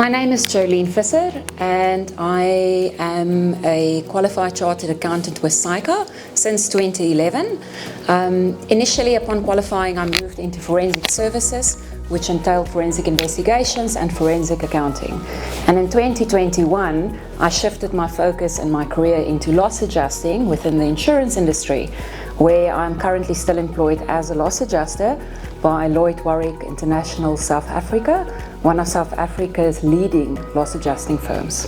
My name is Jolene Visser and I am a qualified chartered accountant with SAICA since 2011. Initially, upon qualifying, I moved into forensic services, which entailed forensic investigations and forensic accounting. And in 2021, I shifted my focus and my career into loss adjusting within the insurance industry, where I'm currently still employed as a loss adjuster by Lloyd Warwick International South Africa, one of South Africa's leading loss adjusting firms.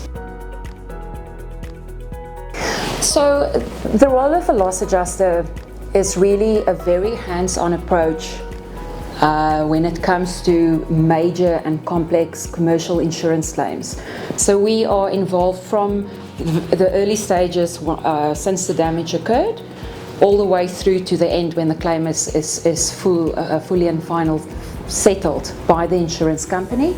So the role of a loss adjuster is really a very hands-on approach when it comes to major and complex commercial insurance claims. So we are involved from the early stages since the damage occurred, all the way through to the end when the claim is fully and final settled by the insurance company.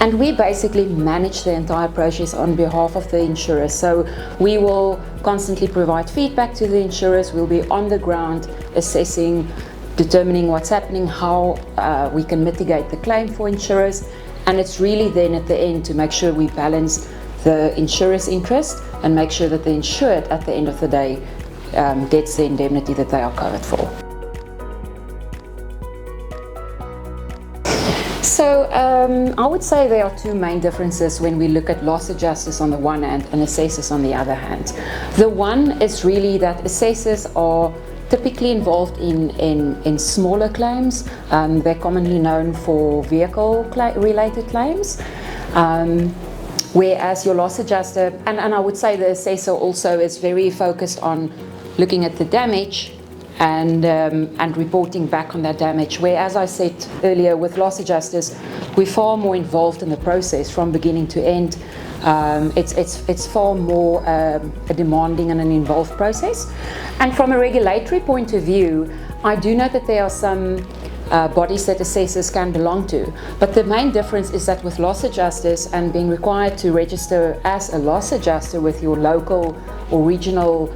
And we basically manage the entire process on behalf of the insurers. So we will constantly provide feedback to the insurers. We'll be on the ground assessing, determining what's happening, how we can mitigate the claim for insurers. And it's really then at the end to make sure we balance the insurer's interest and make sure that the insured at the end of the day gets the indemnity that they are covered for. So I would say there are two main differences when we look at loss adjusters on the one hand and assessors on the other hand. The one is really that assessors are typically involved in smaller claims. They're commonly known for vehicle-related claims. Whereas your loss adjuster, and I would say the assessor also is very focused on looking at the damage and reporting back on that damage. Where, as I said earlier, with loss adjusters, we're far more involved in the process from beginning to end. It's far more a demanding and an involved process. And from a regulatory point of view, I do know that there are some bodies that assessors can belong to. But the main difference is that with loss adjusters and being required to register as a loss adjuster with your local or regional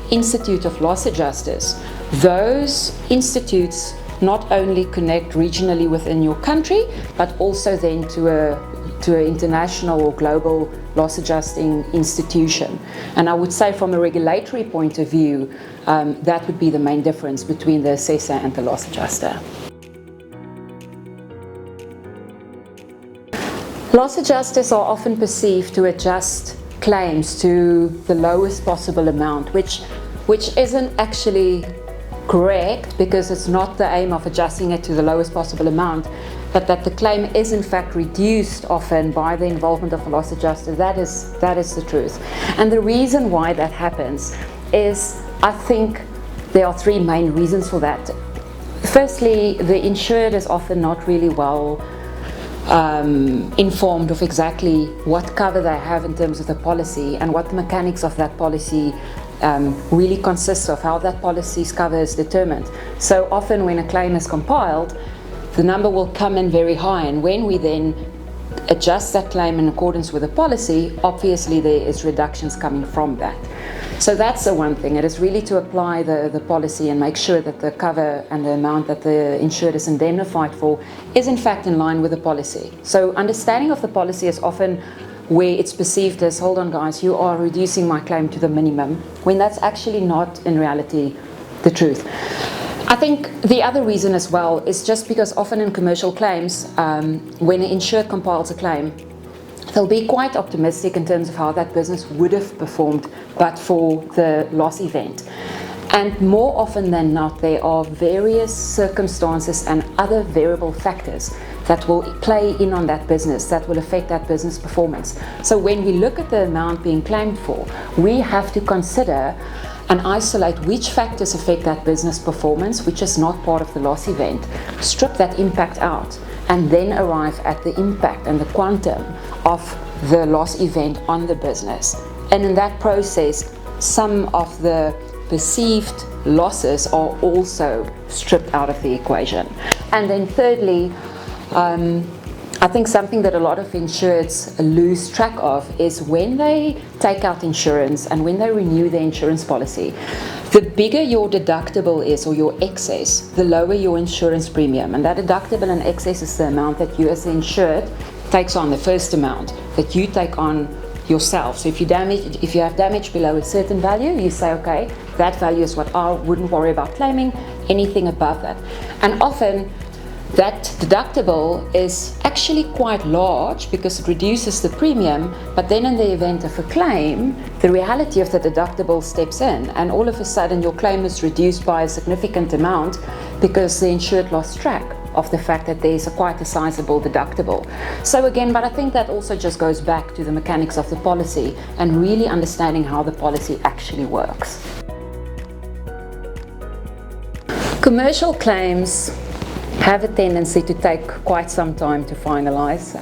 Institute of Loss Adjusters, those institutes not only connect regionally within your country, but also then to an international or global loss adjusting institution. And I would say from a regulatory point of view, that would be the main difference between the assessor and the loss adjuster. Loss adjusters are often perceived to adjust claims to the lowest possible amount, which isn't actually correct, because it's not the aim of adjusting it to the lowest possible amount, but that the claim is in fact reduced often by the involvement of a loss adjuster. That is the truth. And the reason why that happens is, I think there are three main reasons for that. Firstly, the insured is often not really well informed of exactly what cover they have in terms of the policy and what the mechanics of that policy really consists of, how that policy's cover is determined. So often when a claim is compiled, the number will come in very high, and when we then adjust that claim in accordance with the policy, obviously there is reductions coming from that. So that's the one thing. It is really to apply the policy and make sure that the cover and the amount that the insured is indemnified for is in fact in line with the policy. So understanding of the policy is often where it's perceived as, hold on guys, you are reducing my claim to the minimum, when that's actually not in reality the truth. I think the other reason as well is just because often in commercial claims, when an insured compiles a claim, they'll be quite optimistic in terms of how that business would have performed but for the loss event. And more often than not, there are various circumstances and other variable factors that will play in on that business, that will affect that business performance. So when we look at the amount being claimed for, we have to consider and isolate which factors affect that business performance, which is not part of the loss event, strip that impact out, and then arrive at the impact and the quantum of the loss event on the business. And in that process, some of the perceived losses are also stripped out of the equation. And then thirdly, I think something that a lot of insureds lose track of is when they take out insurance and when they renew their insurance policy, the bigger your deductible is or your excess, the lower your insurance premium. And that deductible and excess is the amount that you as the insured takes on the first amount that you take on yourself. So if you have damage below a certain value, you say, okay, that value is what I wouldn't worry about claiming. Anything above that. And often that deductible is actually quite large because it reduces the premium, but then in the event of a claim, the reality of the deductible steps in, and all of a sudden your claim is reduced by a significant amount because the insured lost track of the fact that there's quite a sizable deductible. So again, but I think that also just goes back to the mechanics of the policy and really understanding how the policy actually works. Commercial claims have a tendency to take quite some time to finalize.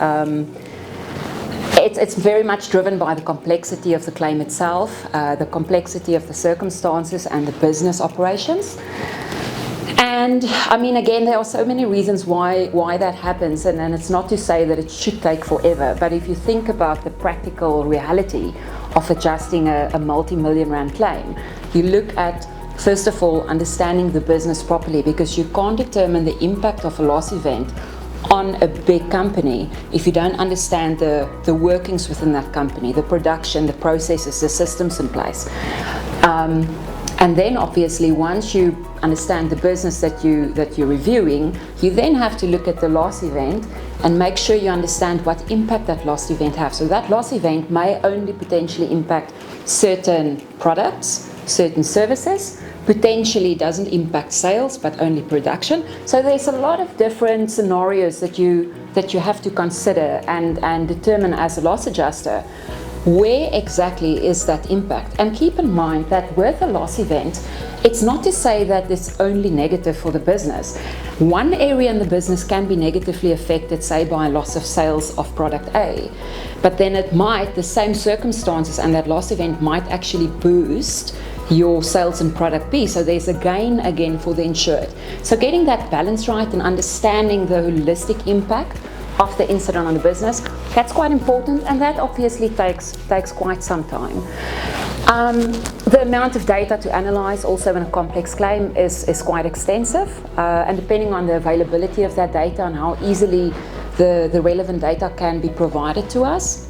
It's very much driven by the complexity of the claim itself, the complexity of the circumstances and the business operations. And I mean, again, there are so many reasons why that happens, and it's not to say that it should take forever, but if you think about the practical reality of adjusting a multi-million rand claim, you look at, first of all, understanding the business properly, because you can't determine the impact of a loss event on a big company if you don't understand the workings within that company, the production, the processes, the systems in place. And then obviously once you understand the business that you're reviewing, you then have to look at the loss event and make sure you understand what impact that loss event has. So that loss event may only potentially impact certain products, certain services, potentially doesn't impact sales but only production. So there's a lot of different scenarios that you have to consider and determine as a loss adjuster where exactly is that impact. And keep in mind that with a loss event, it's not to say that it's only negative for the business. One area in the business can be negatively affected, say by a loss of sales of product A, but then it might, the same circumstances and that loss event might actually boost your sales in product B, so there's a gain again for the insured. So getting that balance right and understanding the holistic impact of the incident on the business, that's quite important, and that obviously takes quite some time. The amount of data to analyze also in a complex claim is quite extensive, and depending on the availability of that data and how easily the relevant data can be provided to us,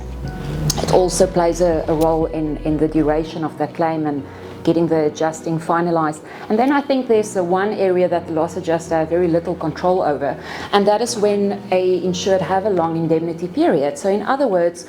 it also plays a role in the duration of that claim and getting the adjusting finalized. And then I think there's the one area that the loss adjuster has very little control over, and that is when a insured have a long indemnity period. So in other words,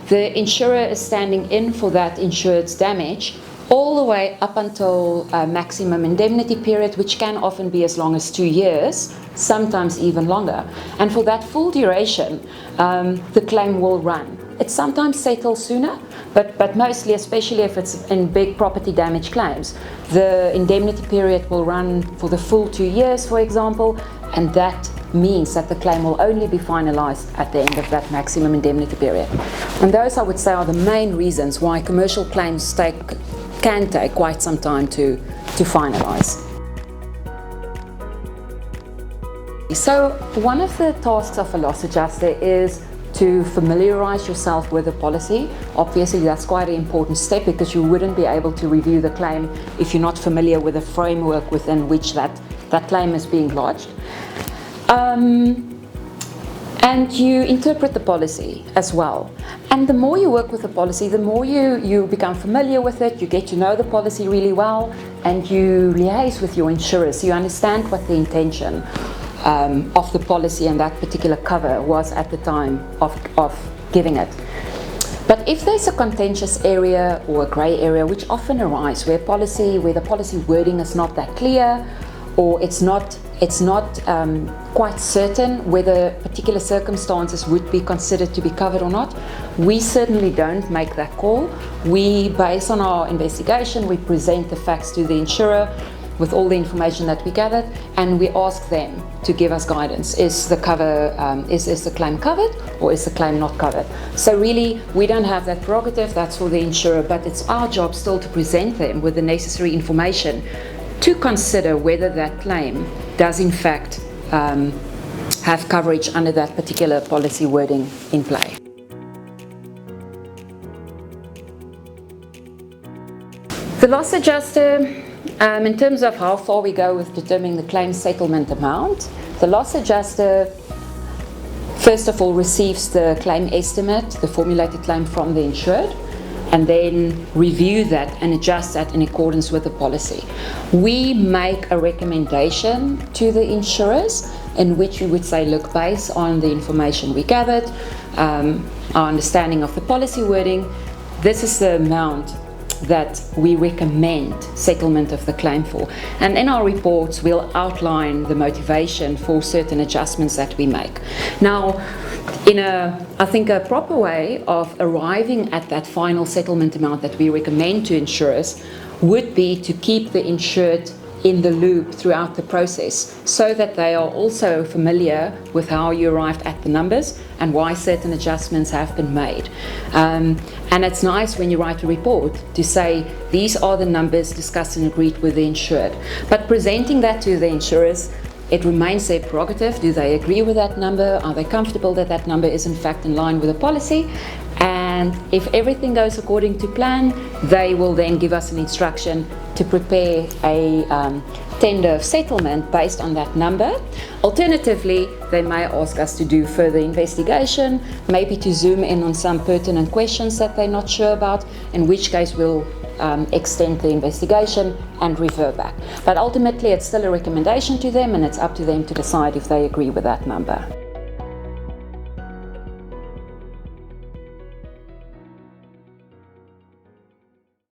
the insurer is standing in for that insured's damage all the way up until a maximum indemnity period, which can often be as long as 2 years, sometimes even longer. And for that full duration, the claim will run. It sometimes settles sooner, but mostly, especially if it's in big property damage claims, the indemnity period will run for the full 2 years, for example, and that means that the claim will only be finalized at the end of that maximum indemnity period. And those, I would say, are the main reasons why commercial claims can take quite some time to finalize. So one of the tasks of a loss adjuster is to familiarize yourself with the policy. Obviously that's quite an important step, because you wouldn't be able to review the claim if you're not familiar with the framework within which that claim is being lodged. And you interpret the policy as well. And the more you work with the policy, the more you become familiar with it, you get to know the policy really well, and you liaise with your insurers. You understand what the intention of the policy and that particular cover was at the time of giving it. But if there's a contentious area or a grey area, which often arise where the policy wording is not that clear, or it's not quite certain whether particular circumstances would be considered to be covered or not, we certainly don't make that call. We, based on our investigation, we present the facts to the insurer with all the information that we gathered, and we ask them to give us guidance. Is the cover, is the claim covered, or is the claim not covered? So really, we don't have that prerogative, that's for the insurer, but it's our job still to present them with the necessary information to consider whether that claim does in fact have coverage under that particular policy wording in play. The loss adjuster, in terms of how far we go with determining the claim settlement amount, the loss adjuster first of all receives the claim estimate, the formulated claim from the insured, and then review that and adjust that in accordance with the policy. We make a recommendation to the insurers in which we would say, look, based on the information we gathered, our understanding of the policy wording, this is the amount that we recommend settlement of the claim for. And in our reports, we'll outline the motivation for certain adjustments that we make. Now, in I think a proper way of arriving at that final settlement amount that we recommend to insurers would be to keep the insured in the loop throughout the process, so that they are also familiar with how you arrived at the numbers and why certain adjustments have been made. And it's nice when you write a report to say these are the numbers discussed and agreed with the insured. But presenting that to the insurers, it remains their prerogative. Do they agree with that number? Are they comfortable that that number is in fact in line with the policy? And if everything goes according to plan, they will then give us an instruction to prepare a tender of settlement based on that number. Alternatively, they may ask us to do further investigation, maybe to zoom in on some pertinent questions that they're not sure about, in which case we'll extend the investigation and refer back. But ultimately, it's still a recommendation to them, and it's up to them to decide if they agree with that number.